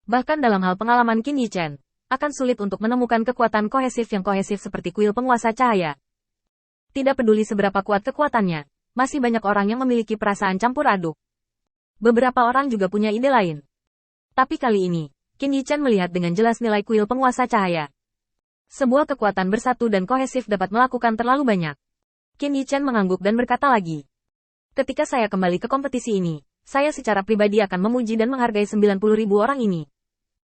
Bahkan dalam hal pengalaman Qin Yichen, akan sulit untuk menemukan kekuatan kohesif yang kohesif seperti kuil penguasa cahaya. Tidak peduli seberapa kuat kekuatannya, masih banyak orang yang memiliki perasaan campur aduk. Beberapa orang juga punya ide lain. Tapi kali ini, Qin Yichen melihat dengan jelas nilai kuil penguasa cahaya. Sebuah kekuatan bersatu dan kohesif dapat melakukan terlalu banyak. Qin Yichen mengangguk dan berkata lagi. Ketika saya kembali ke kompetisi ini, saya secara pribadi akan memuji dan menghargai 90.000 orang ini.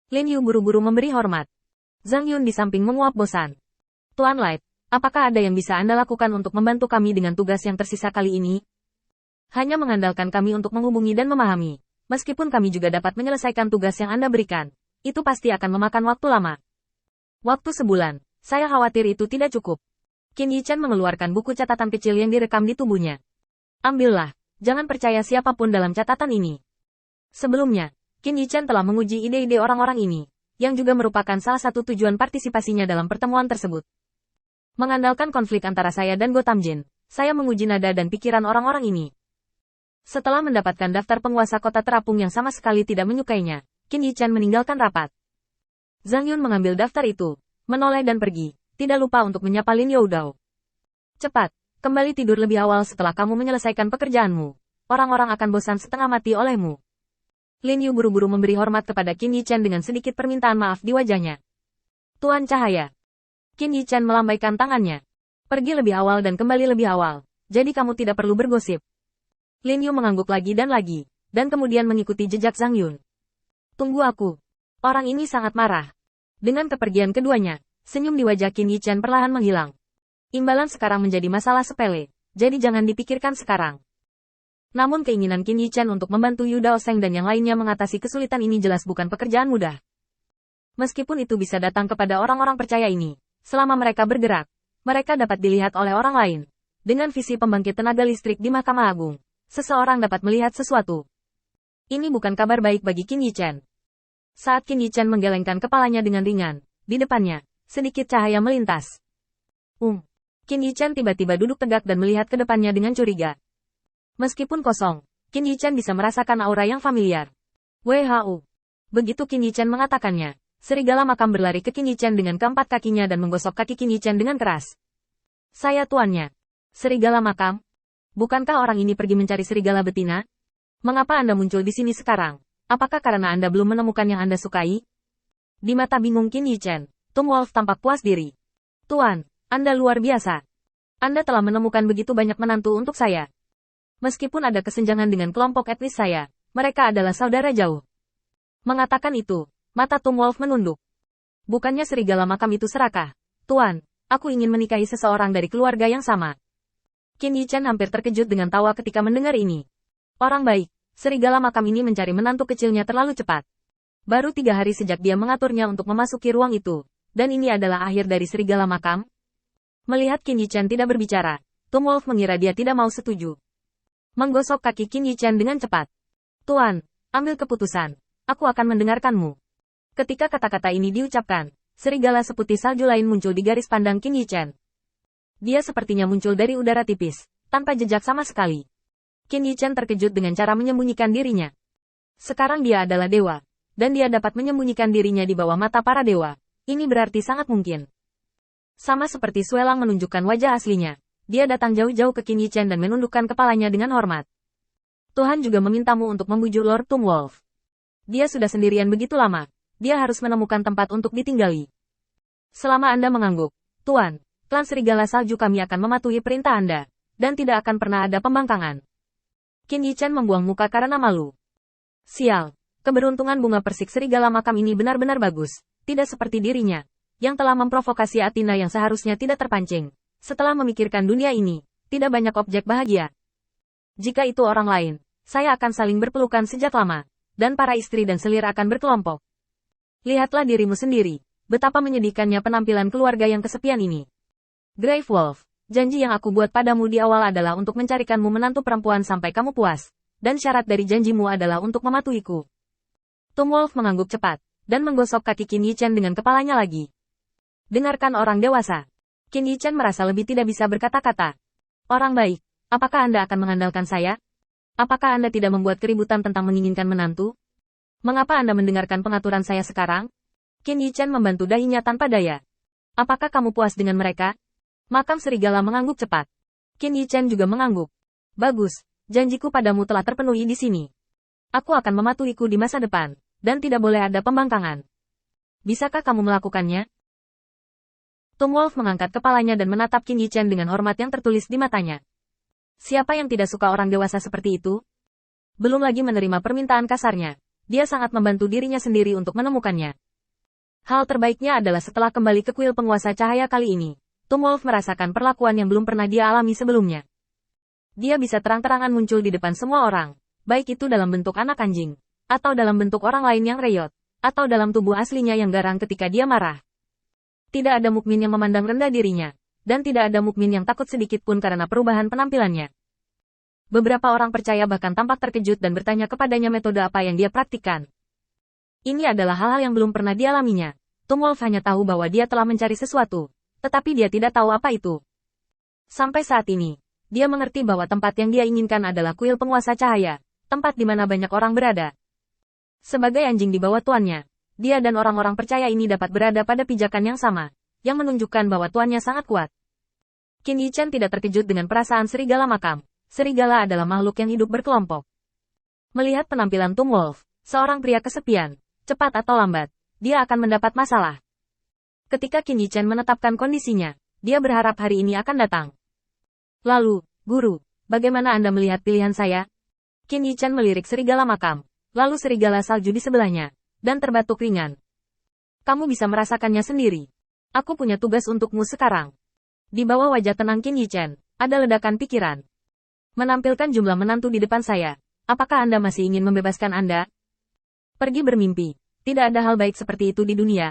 Lin Yu buru-buru memberi hormat. Zhang Yun di samping menguap bosan. Tuan Light, apakah ada yang bisa Anda lakukan untuk membantu kami dengan tugas yang tersisa kali ini? Hanya mengandalkan kami untuk menghubungi dan memahami. Meskipun kami juga dapat menyelesaikan tugas yang Anda berikan, itu pasti akan memakan waktu lama. Waktu sebulan, saya khawatir itu tidak cukup. Qin Yichen mengeluarkan buku catatan kecil yang direkam di tubuhnya. Ambillah, jangan percaya siapapun dalam catatan ini. Sebelumnya, Qin Yichen telah menguji ide-ide orang-orang ini, yang juga merupakan salah satu tujuan partisipasinya dalam pertemuan tersebut. Mengandalkan konflik antara saya dan Gotham Jin, saya menguji nada dan pikiran orang-orang ini. Setelah mendapatkan daftar penguasa kota terapung yang sama sekali tidak menyukainya, Qin Yichen meninggalkan rapat. Zhang Yun mengambil daftar itu, menoleh dan pergi, tidak lupa untuk menyapa Lin Youdao. Cepat, kembali tidur lebih awal setelah kamu menyelesaikan pekerjaanmu. Orang-orang akan bosan setengah mati olehmu. Lin Yu buru-buru memberi hormat kepada Qin Yichen dengan sedikit permintaan maaf di wajahnya. Tuan Cahaya. Qin Yichen melambaikan tangannya. Pergi lebih awal dan kembali lebih awal, jadi kamu tidak perlu bergosip. Lin Yu mengangguk lagi, dan kemudian mengikuti jejak Zhang Yun. Tunggu aku. Orang ini sangat marah. Dengan kepergian keduanya, senyum di wajah Qin Yichen perlahan menghilang. Imbalan sekarang menjadi masalah sepele, jadi jangan dipikirkan sekarang. Namun keinginan Qin Yichen untuk membantu Yu Daoseng dan yang lainnya mengatasi kesulitan ini jelas bukan pekerjaan mudah. Meskipun itu bisa datang kepada orang-orang percaya ini, selama mereka bergerak, mereka dapat dilihat oleh orang lain. Dengan visi pembangkit tenaga listrik di Mahkamah Agung, seseorang dapat melihat sesuatu. Ini bukan kabar baik bagi Qin Yichen. Saat Qin Yichen menggelengkan kepalanya dengan ringan, di depannya, sedikit cahaya melintas. Qin Yichen tiba-tiba duduk tegak dan melihat ke depannya dengan curiga. Meskipun kosong, Qin Yichen bisa merasakan aura yang familiar. WHO. Begitu Qin Yichen mengatakannya, serigala makam berlari ke Qin Yichen dengan keempat kakinya dan menggosok kaki Qin Yichen dengan keras. Saya tuannya. Serigala makam? Bukankah orang ini pergi mencari serigala betina? Mengapa Anda muncul di sini sekarang? Apakah karena Anda belum menemukan yang Anda sukai? Di mata bingung Qin Yichen, Tum Wolf tampak puas diri. Tuan, Anda luar biasa. Anda telah menemukan begitu banyak menantu untuk saya. Meskipun ada kesenjangan dengan kelompok etnis saya, mereka adalah saudara jauh. Mengatakan itu, mata Tum Wolf menunduk. Bukannya serigala makam itu serakah. Tuan, aku ingin menikahi seseorang dari keluarga yang sama. Qin Yichen hampir terkejut dengan tawa ketika mendengar ini. Orang baik, serigala makam ini mencari menantu kecilnya terlalu cepat. Baru 3 hari sejak dia mengaturnya untuk memasuki ruang itu, dan ini adalah akhir dari serigala makam. Melihat Qin Yichen tidak berbicara, Tum Wolf mengira dia tidak mau setuju. Menggosok kaki Qin Yichen dengan cepat. Tuan, ambil keputusan. Aku akan mendengarkanmu. Ketika kata-kata ini diucapkan, serigala seputih salju lain muncul di garis pandang Qin Yichen. Dia sepertinya muncul dari udara tipis, tanpa jejak sama sekali. Qin Yichen terkejut dengan cara menyembunyikan dirinya. Sekarang dia adalah dewa, dan dia dapat menyembunyikan dirinya di bawah mata para dewa. Ini berarti sangat mungkin. Sama seperti Suelang menunjukkan wajah aslinya. Dia datang jauh-jauh ke Qin Yichen dan menundukkan kepalanya dengan hormat. Tuhan juga memintamu untuk membujuk Lord Tum Wolf. Dia sudah sendirian begitu lama. Dia harus menemukan tempat untuk ditinggali. Selama Anda mengangguk, Tuan, klan serigala salju kami akan mematuhi perintah Anda, dan tidak akan pernah ada pembangkangan. Qin Yichen membuang muka karena malu. Sial, keberuntungan bunga persik serigala makam ini benar-benar bagus, tidak seperti dirinya, yang telah memprovokasi Athena yang seharusnya tidak terpancing. Setelah memikirkan dunia ini, tidak banyak objek bahagia. Jika itu orang lain, saya akan saling berpelukan sejak lama, dan para istri dan selir akan berkelompok. Lihatlah dirimu sendiri, betapa menyedihkannya penampilan keluarga yang kesepian ini. Grave Wolf, janji yang aku buat padamu di awal adalah untuk mencarikanmu menantu perempuan sampai kamu puas, dan syarat dari janjimu adalah untuk mematuhiku. Tum Wolf mengangguk cepat, dan menggosok kaki Qin Yichen dengan kepalanya lagi. Dengarkan orang dewasa. Qin Yichen merasa lebih tidak bisa berkata-kata. Orang baik, apakah Anda akan mengandalkan saya? Apakah Anda tidak membuat keributan tentang menginginkan menantu? Mengapa Anda mendengarkan pengaturan saya sekarang? Qin Yichen membantu dahinya tanpa daya. Apakah kamu puas dengan mereka? Makam serigala mengangguk cepat. Qin Yichen juga mengangguk. Bagus, janjiku padamu telah terpenuhi di sini. Aku akan mematuhiku di masa depan, dan tidak boleh ada pembangkangan. Bisakah kamu melakukannya? Tung Wolf mengangkat kepalanya dan menatap Qin Yichen dengan hormat yang tertulis di matanya. Siapa yang tidak suka orang dewasa seperti itu? Belum lagi menerima permintaan kasarnya. Dia sangat membantu dirinya sendiri untuk menemukannya. Hal terbaiknya adalah setelah kembali ke kuil penguasa cahaya kali ini, Tung Wolf merasakan perlakuan yang belum pernah dia alami sebelumnya. Dia bisa terang-terangan muncul di depan semua orang, baik itu dalam bentuk anak anjing, atau dalam bentuk orang lain yang reyot, atau dalam tubuh aslinya yang garang ketika dia marah. Tidak ada mukmin yang memandang rendah dirinya, dan tidak ada mukmin yang takut sedikit pun karena perubahan penampilannya. Beberapa orang percaya bahkan tampak terkejut dan bertanya kepadanya metode apa yang dia praktikkan. Ini adalah hal-hal yang belum pernah dialaminya. Tung Wolf hanya tahu bahwa dia telah mencari sesuatu, tetapi dia tidak tahu apa itu. Sampai saat ini, dia mengerti bahwa tempat yang dia inginkan adalah kuil penguasa cahaya, tempat di mana banyak orang berada. Sebagai anjing di bawah tuannya, dia dan orang-orang percaya ini dapat berada pada pijakan yang sama, yang menunjukkan bahwa tuannya sangat kuat. Qin Yichen tidak terkejut dengan perasaan serigala makam. Serigala adalah makhluk yang hidup berkelompok. Melihat penampilan Tung Wolf, seorang pria kesepian, cepat atau lambat, dia akan mendapat masalah. Ketika Qin Yichen menetapkan kondisinya, dia berharap hari ini akan datang. Lalu, guru, bagaimana Anda melihat pilihan saya? Qin Yichen melirik serigala makam, lalu serigala salju di sebelahnya, dan terbatuk ringan. Kamu bisa merasakannya sendiri. Aku punya tugas untukmu sekarang. Di bawah wajah tenang Qin Yichen, ada ledakan pikiran. Menampilkan jumlah menantu di depan saya. Apakah Anda masih ingin membebaskan Anda? Pergi bermimpi. Tidak ada hal baik seperti itu di dunia,